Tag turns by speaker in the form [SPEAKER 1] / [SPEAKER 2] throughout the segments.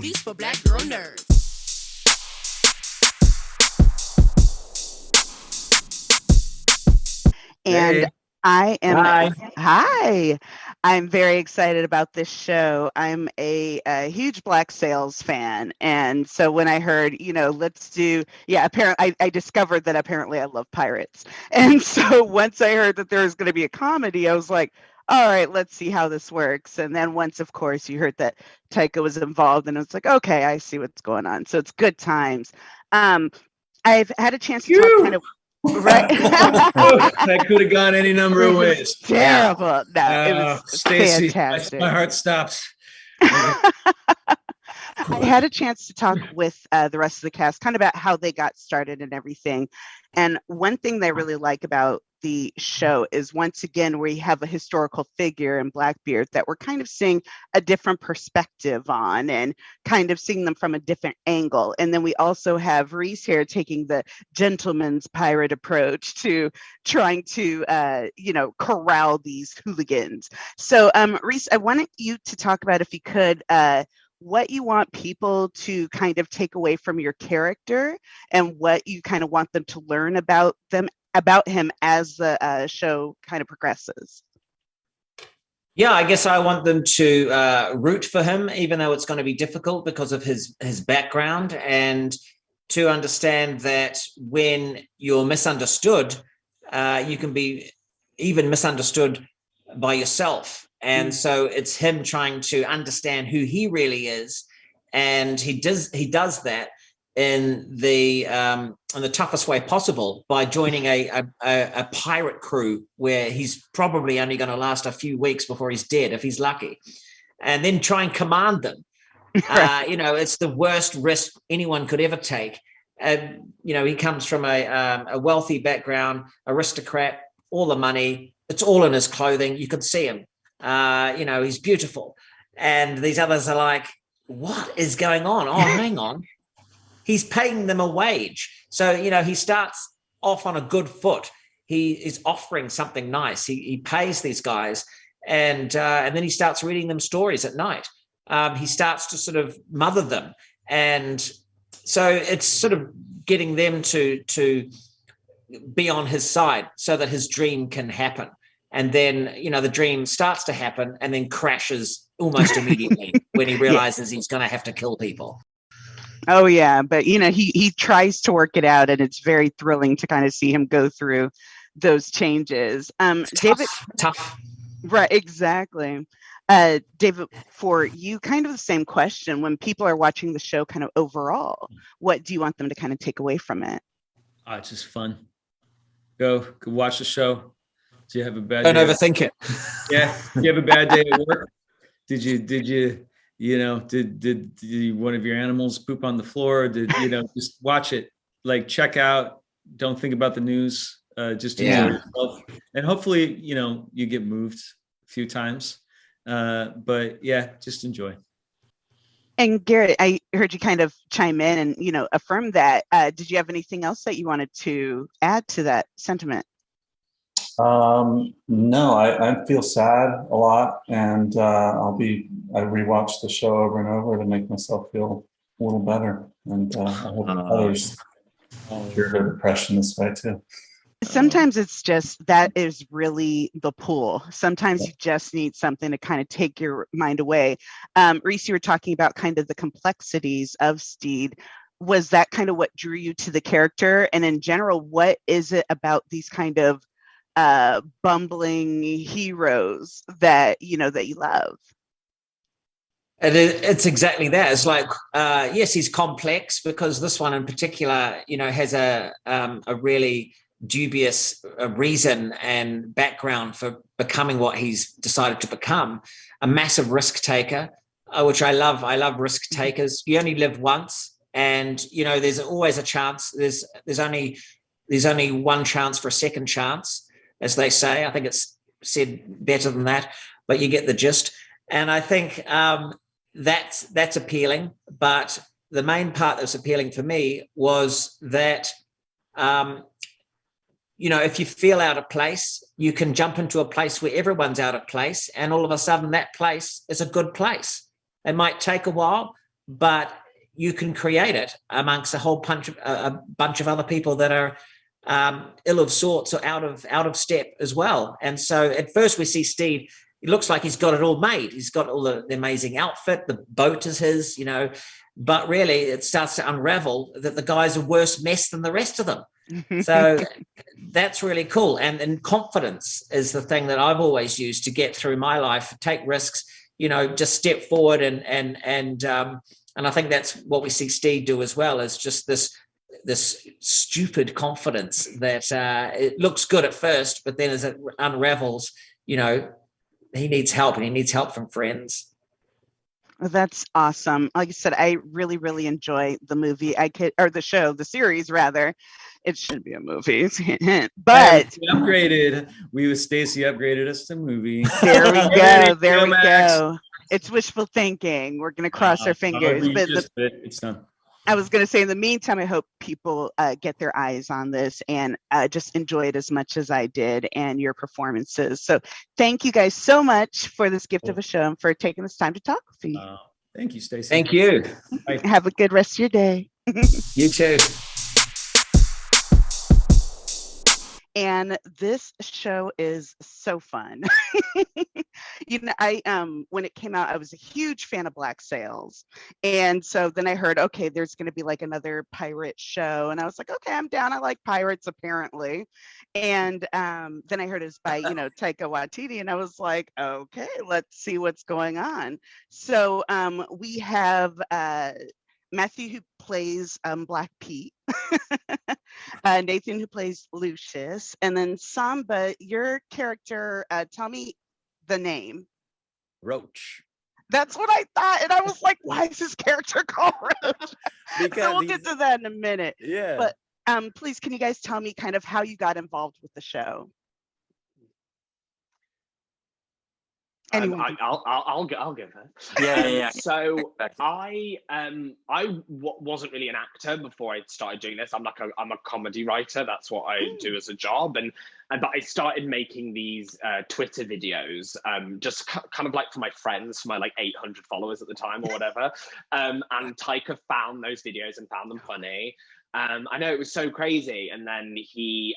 [SPEAKER 1] movies for black girl nerds.
[SPEAKER 2] And
[SPEAKER 3] Hey.
[SPEAKER 2] I am,
[SPEAKER 3] Hi.
[SPEAKER 2] hi, I'm very excited about this show. I'm a huge Black Sails fan. And so when I heard, let's do, yeah, apparently I discovered that apparently I love pirates. And so once I heard that there was going to be a comedy, I was like, all right, let's see how this works. And then once, of course, you heard that Taika was involved, and it's like, okay, I see what's going on. So it's good times. Um, I've had a chance to talk kind
[SPEAKER 3] Phew.
[SPEAKER 2] of, right.
[SPEAKER 3] That could have gone any number of
[SPEAKER 2] It was
[SPEAKER 3] ways.
[SPEAKER 2] terrible. No, it was
[SPEAKER 3] Stacy,
[SPEAKER 2] fantastic.
[SPEAKER 3] my heart stops.
[SPEAKER 2] I had a chance to talk with the rest of the cast kind of about how they got started and everything. And one thing they really like about the show is, once again, we have a historical figure in Blackbeard that we're kind of seeing a different perspective on and kind of seeing them from a different angle. And then we also have Rhys here taking the gentleman's pirate approach to trying to, corral these hooligans. So, Rhys, I wanted you to talk about, if you could, what you want people to kind of take away from your character and what you kind of want them to learn about him as the show kind of progresses.
[SPEAKER 4] Yeah, I guess I want them to root for him, even though it's going to be difficult because of his background, and to understand that when you're misunderstood, you can be even misunderstood by yourself. And so it's him trying to understand who he really is, and he does that in the toughest way possible by joining a pirate crew where he's probably only going to last a few weeks before he's dead if he's lucky, and then try and command them. It's the worst risk anyone could ever take. He comes from a wealthy background, aristocrat, all the money, it's all in his clothing. You could see him. He's beautiful. And these others are like, what is going on? Oh, hang on. He's paying them a wage. So, he starts off on a good foot. He is offering something nice. He pays these guys, and then he starts reading them stories at night. He starts to sort of mother them. And so it's sort of getting them to be on his side so that his dream can happen. And then, the dream starts to happen and then crashes almost immediately when he realizes he's going to have to kill people.
[SPEAKER 2] Oh, yeah. But, he tries to work it out, and it's very thrilling to kind of see him go through those changes. David.
[SPEAKER 4] Tough.
[SPEAKER 2] Right. Exactly. David, for you, kind of the same question. When people are watching the show kind of overall, what do you want them to kind of take away from it?
[SPEAKER 3] It's just fun. Go watch the show. Do you have a bad
[SPEAKER 4] Don't
[SPEAKER 3] day?
[SPEAKER 4] overthink it.
[SPEAKER 3] Yeah. Do you have a bad day at work? Did you one of your animals poop on the floor? Just watch it, like check out, don't think about the news, just enjoy yourself. And hopefully, you get moved a few times. But yeah, just enjoy.
[SPEAKER 2] And Garrett, I heard you kind of chime in and, affirm that. Did you have anything else that you wanted to add to that sentiment?
[SPEAKER 5] No, I feel sad a lot, and I rewatch the show over and over to make myself feel a little better, and I hope others cure their depression this way too.
[SPEAKER 2] Sometimes it's just that is really the pull. Sometimes you just need something to kind of take your mind away. Rhys, you were talking about kind of the complexities of Stede. Was that kind of what drew you to the character? And in general, what is it about these kind of bumbling heroes that you love?
[SPEAKER 4] It's exactly that. It's like, yes, he's complex, because this one in particular, has a really dubious reason and background for becoming what he's decided to become. A massive risk taker, which I love. I love risk takers. You only live once, and there's always a chance. There's only one chance for a second chance, as they say. I think it's said better than that, but you get the gist. And I think that's appealing. But the main part that's appealing for me was that, if you feel out of place, you can jump into a place where everyone's out of place, and all of a sudden that place is a good place. It might take a while, but you can create it amongst a bunch of other people that are ill of sorts or out of step as well. And so at first we see Stede, it looks like he's got it all made. He's got all the amazing outfit, the boat is his, you know, but really it starts to unravel that the guy's a worse mess than the rest of them. So that's really cool. And confidence is the thing that I've always used to get through my life, take risks, you know, just step forward. And I think that's what we see Stede do as well, is just this stupid confidence that it looks good at first, but then as it unravels, you know, he needs help, and he needs help from friends.
[SPEAKER 2] Well, that's awesome. Like I said, I really, really enjoy the movie. The show, the series rather. It should be a movie, but
[SPEAKER 3] upgraded. Stacey upgraded us to movie.
[SPEAKER 2] There we go. There we go. It's wishful thinking. We're gonna cross our fingers. But
[SPEAKER 3] it's done.
[SPEAKER 2] I was going to say, in the meantime, I hope people get their eyes on this and just enjoy it as much as I did and your performances. So thank you guys so much for this gift of a show and for taking this time to talk with me.
[SPEAKER 3] Thank you, Stacey.
[SPEAKER 4] Thank you.
[SPEAKER 2] Have a good rest of your day.
[SPEAKER 4] You too.
[SPEAKER 2] And this show is so fun. You know, I when it came out, I was a huge fan of Black Sails. And so then I heard, okay, there's going to be like another pirate show. And I was like, okay, I'm down. I like pirates, apparently. And then I heard it was by, you know, Taika Waititi. And I was like, okay, let's see what's going on. So we have Matthew, who plays Black Pete, Nathan, who plays Lucius, and then Samba, your character, tell me the name.
[SPEAKER 1] Roach.
[SPEAKER 2] That's what I thought, and I was like, why is his character called Roach?
[SPEAKER 1] Because
[SPEAKER 2] so we'll get to that in a minute.
[SPEAKER 1] Yeah.
[SPEAKER 2] But please, can you guys tell me kind of how you got involved with the show?
[SPEAKER 6] I'll give it.
[SPEAKER 1] Yeah.
[SPEAKER 6] So I wasn't really an actor before I started doing this. I'm a comedy writer. That's what I do as a job. But I started making these Twitter videos, just kind of like for my friends, for my like 800 followers at the time or whatever. And Taika found those videos and found them funny. I know, it was so crazy, and then they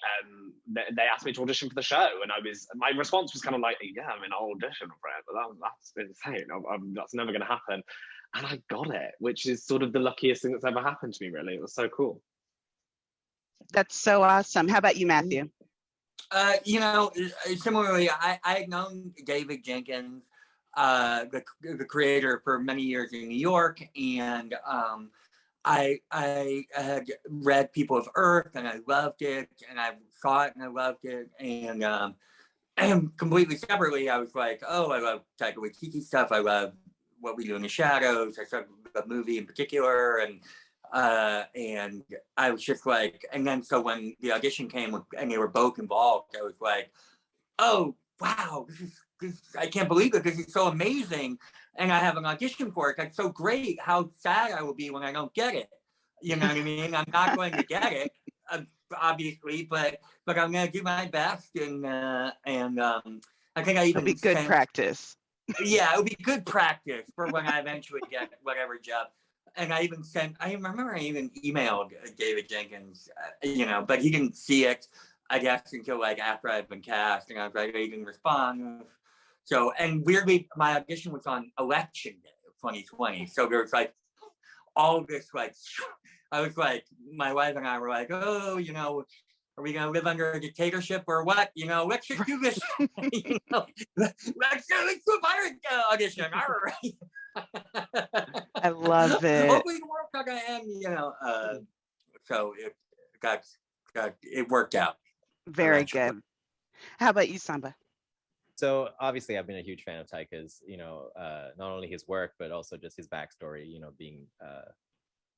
[SPEAKER 6] asked me to audition for the show, and my response was kind of like, yeah, I mean, I'll audition for it, but that's insane. That's never going to happen, and I got it, which is sort of the luckiest thing that's ever happened to me. Really, it was so cool.
[SPEAKER 2] That's so awesome. How about you, Matthew?
[SPEAKER 1] You know, similarly, I had known David Jenkins, the creator, for many years in New York, and I had read People of Earth, and I loved it, and I saw it and I loved it, and completely separately, I was like, oh, I love Taika Waititi stuff. I love What We Do in the Shadows. I started the movie in particular, and I was just like, and then so when the audition came and they were both involved, I was like, oh wow, this I can't believe it. This is so amazing. And I have an audition for it. That's so great. How sad I will be when I don't get it. You know what I mean? I'm not going to get it, obviously, but I'm going to do my best. And I think I even
[SPEAKER 2] It'll be good practice.
[SPEAKER 1] Yeah, it'll be good practice for when I eventually get whatever job. And I remember I even emailed David Jenkins, you know, but he didn't see it, I guess, until like after I'd been cast, and I was like, he didn't respond. So, and weirdly, my audition was on election day of 2020. So there was like all this, like, I was like, my wife and I were like, oh, you know, are we going to live under a dictatorship or what? You know, let's just do this. You know, let's do a pirate audition. All right.
[SPEAKER 2] I love it.
[SPEAKER 1] Hopefully the world's not going to end, you know. So it worked out.
[SPEAKER 2] Very good. How about you, Samba?
[SPEAKER 7] So obviously I've been a huge fan of Taika's, you know, not only his work, but also just his backstory, you know, being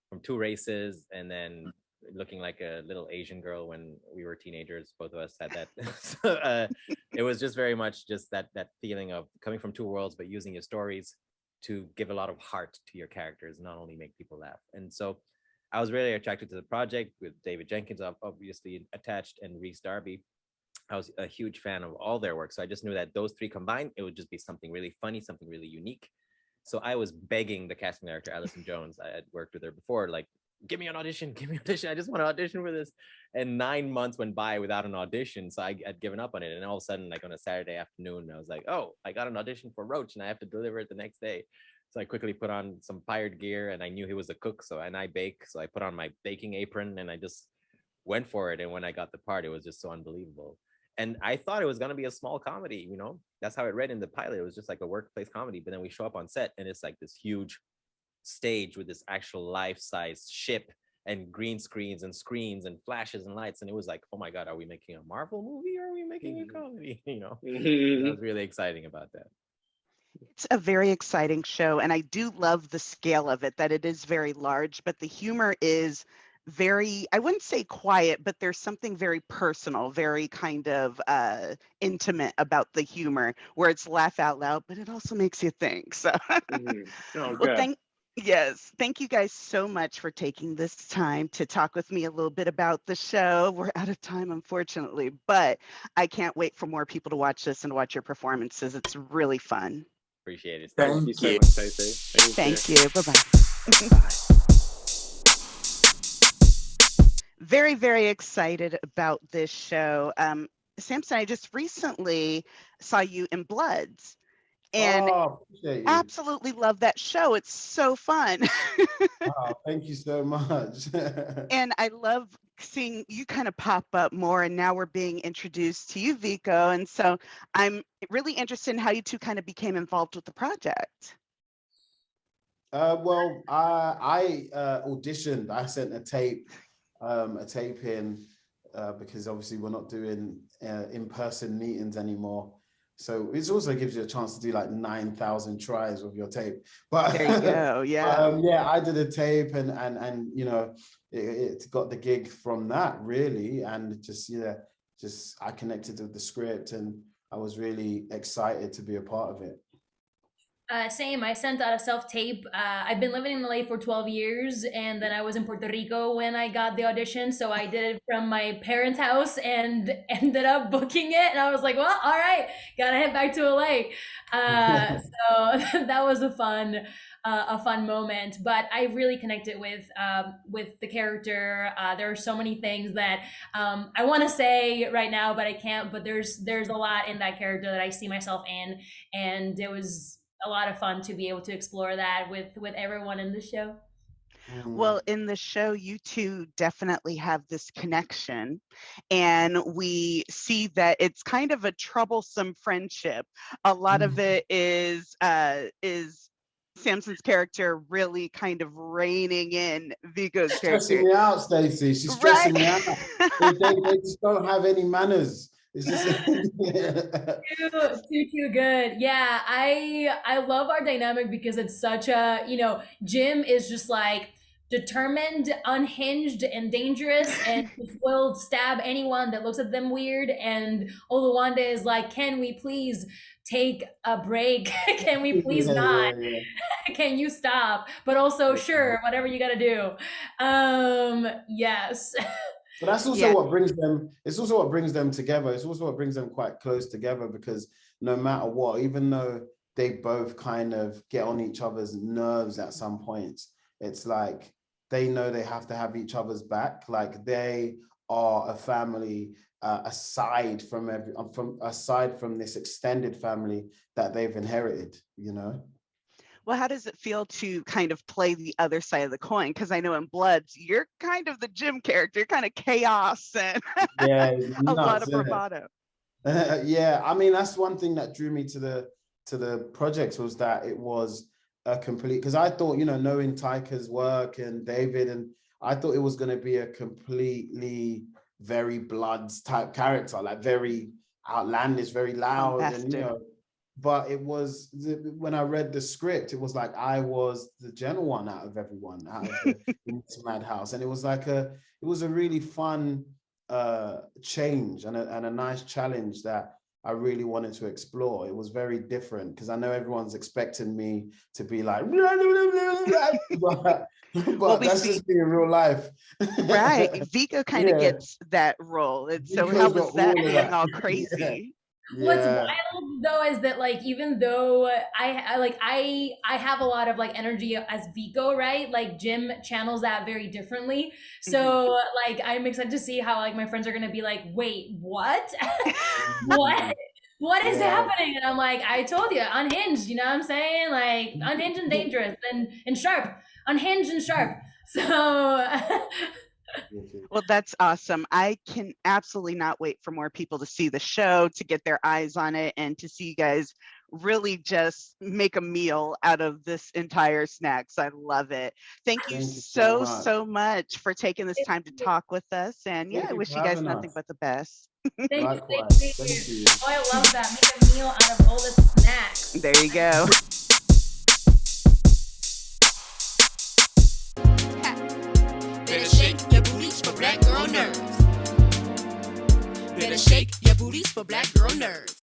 [SPEAKER 7] from two races and then looking like a little Asian girl when we were teenagers. Both of us had that. So it was just very much just that feeling of coming from two worlds, but using your stories to give a lot of heart to your characters, not only make people laugh. And so I was really attracted to the project with David Jenkins, obviously attached, and Rhys Darby. I was a huge fan of all their work. So I just knew that those three combined, it would just be something really funny, something really unique. So I was begging the casting director, Alison Jones, I had worked with her before, like, give me an audition, give me an audition. I just want to audition for this. And 9 months went by without an audition. So I'd given up on it. And all of a sudden, like on a Saturday afternoon, I was like, oh, I got an audition for Roach and I have to deliver it the next day. So I quickly put on some pirate gear and I knew he was a cook. And I bake. So I put on my baking apron and I just went for it. And when I got the part, it was just so unbelievable. And I thought it was going to be a small comedy, you know, that's how it read in the pilot. It was just like a workplace comedy. But then we show up on set and it's like this huge stage with this actual life-size ship and green screens and flashes and lights. And it was like, oh my God, are we making a Marvel movie or are we making a comedy? You know, I was really exciting about that.
[SPEAKER 2] It's a very exciting show. And I do love the scale of it, that it is very large, but the humor is very, I wouldn't say quiet, but there's something very personal, very kind of intimate about the humor, where it's laugh out loud, but it also makes you think. So, well, thank you guys so much for taking this time to talk with me a little bit about the show. We're out of time, unfortunately, but I can't wait for more people to watch this and watch your performances. It's really fun.
[SPEAKER 7] Appreciate it.
[SPEAKER 6] Thank you so much, Stacey.
[SPEAKER 2] Thank you. Bye-bye.
[SPEAKER 6] Bye.
[SPEAKER 2] Very, very excited about this show. Samson, I just recently saw you in Bloods and absolutely love that show. It's so fun.
[SPEAKER 8] Oh, thank you so much.
[SPEAKER 2] And I love seeing you kind of pop up more, and now we're being introduced to you, Vico. And so I'm really interested in how you two kind of became involved with the project.
[SPEAKER 8] Well, I auditioned. I sent a tape in because obviously we're not doing in-person meetings anymore. So it also gives you a chance to do like 9,000 tries with your tape. But
[SPEAKER 2] there you go, yeah.
[SPEAKER 8] Yeah, I did a tape and you know, it got the gig from that really, and just I connected with the script and I was really excited to be a part of it.
[SPEAKER 9] Same. I sent out a self-tape. I've been living in LA for 12 years, and then I was in Puerto Rico when I got the audition. So I did it from my parents' house and ended up booking it. And I was like, well, all right, gotta head back to LA. So that was a fun moment. But I really connected with the character. There are so many things that I want to say right now, but I can't. But there's a lot in that character that I see myself in, and it was a lot of fun to be able to explore that with everyone in the show.
[SPEAKER 2] Well, in the show, you two definitely have this connection, and we see that it's kind of a troublesome friendship. A lot of it is Samson's character really kind of reining in Vico's character.
[SPEAKER 8] Stressing me out, Stacey. She's stressing me out. They just don't have any manners. It's just
[SPEAKER 9] too good. Yeah, I love our dynamic because it's such a, you know, Jim is just like determined, unhinged, and dangerous, and will stab anyone that looks at them weird. And Oluwande is like, can we please take a break? Can we please not? Can you stop? But also, sure, whatever you gotta do. Yes.
[SPEAKER 8] But that's also what brings them, it's also what brings them together. It's also what brings them quite close together, because no matter what, even though they both kind of get on each other's nerves at some points, it's like they know they have to have each other's back. Like they are a family aside from this extended family that they've inherited, you know?
[SPEAKER 2] Well, how does it feel to kind of play the other side of the coin? Because I know in Bloods, you're kind of the Jim character, kind of chaos and a lot of bravado.
[SPEAKER 8] Yeah, I mean, that's one thing that drew me to the project, was that it was a complete, because I thought, you know, knowing Taika's work and David, and I thought it was going to be a completely very Bloods type character, like very outlandish, very loud, and you know. But it was, when I read the script, it was like I was the gentle one out of everyone, out of the madhouse. And it was like it was a really fun change and a nice challenge that I really wanted to explore. It was very different, because I know everyone's expecting me to be like, but that's just me in real life.
[SPEAKER 2] Right. Vico kind of gets that role. And so how was that being all crazy?
[SPEAKER 9] What's
[SPEAKER 8] Yeah.
[SPEAKER 9] wild though is that like even though I have a lot of like energy as Vico, right? Like Jim channels that very differently. So like I'm excited to see how like my friends are gonna be like, wait, what? What is happening? And I'm like, I told you, unhinged, you know what I'm saying? Like unhinged and dangerous and sharp. Unhinged and sharp. So
[SPEAKER 2] Well, that's awesome. I can absolutely not wait for more people to see the show, to get their eyes on it, and to see you guys really just make a meal out of this entire snacks. I love it. Thank you so much for taking this time to talk with us. And yeah, I wish you guys nothing but the best.
[SPEAKER 9] Thank you. Oh, I love that. Make a meal out of all the snacks.
[SPEAKER 2] There you go.
[SPEAKER 10] Better shake your booties for black girl nerves. Better shake your booties for black girl nerves.